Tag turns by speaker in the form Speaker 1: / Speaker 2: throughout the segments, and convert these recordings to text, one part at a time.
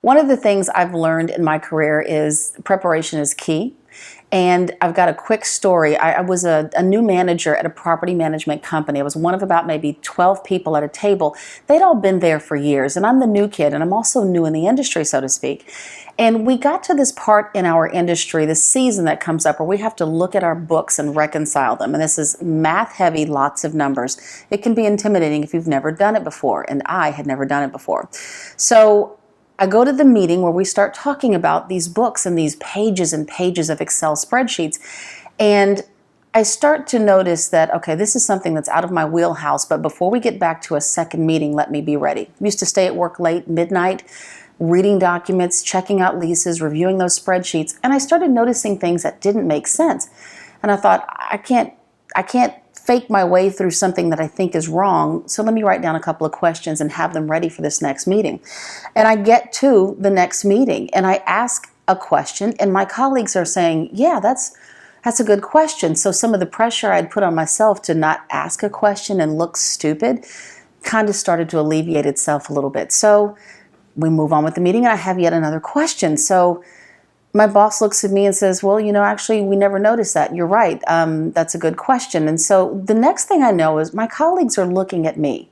Speaker 1: One of the things I've learned in my career is preparation is key. And I've got a quick story. I was a new manager at a property management company. I was one of about maybe 12 people at a table. They'd all been there for years, and I'm the new kid, and I'm also new in the industry, so to speak. And we got to this part in our industry, this season that comes up where we have to look at our books and reconcile them. And this is math heavy, lots of numbers. It can be intimidating if you've never done it before, and I had never done it before. So I go to the meeting where we start talking about these books and these pages and pages of Excel spreadsheets. And I start to notice that, okay, this is something that's out of my wheelhouse, but before we get back to a second meeting, let me be ready. I used to stay at work late, midnight, reading documents, checking out leases, reviewing those spreadsheets, and I started noticing things that didn't make sense. And I thought, I can't fake my way through something that I think is wrong, so let me write down a couple of questions and have them ready for this next meeting. And I get to the next meeting and I ask a question, and my colleagues are saying, yeah, that's a good question. So some of the pressure I'd put on myself to not ask a question and look stupid kind of started to alleviate itself a little bit. So we move on with the meeting and I have yet another question. So my boss looks at me and says, well, actually, we never noticed that. You're right. That's a good question. And so the next thing I know is my colleagues are looking at me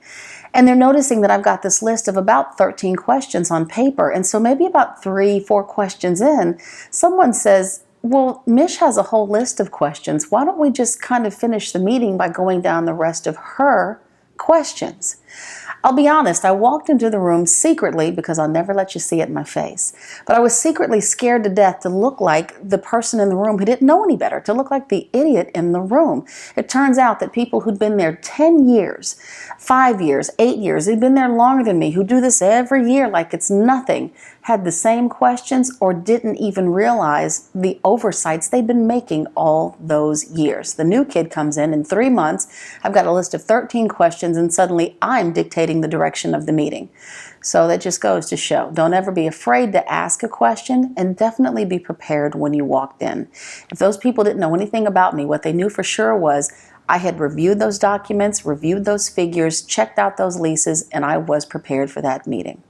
Speaker 1: and they're noticing that I've got this list of about 13 questions on paper. And so maybe about 3-4 questions in, someone says, well, Mish has a whole list of questions. Why don't we just kind of finish the meeting by going down the rest of her questions? I'll be honest, I walked into the room secretly, because I'll never let you see it in my face, but I was secretly scared to death to look like the person in the room who didn't know any better, to look like the idiot in the room. It turns out that people who'd been there 10 years, 5 years, 8 years, who'd been there longer than me, who do this every year like it's nothing, had the same questions or didn't even realize the oversights they'd been making all those years. The new kid comes in 3 months, I've got a list of 13 questions, and suddenly I'm dictating the direction of the meeting. So that just goes to show, don't ever be afraid to ask a question, and definitely be prepared when you walked in. If those people didn't know anything about me, what they knew for sure was I had reviewed those documents, reviewed those figures, checked out those leases, and I was prepared for that meeting.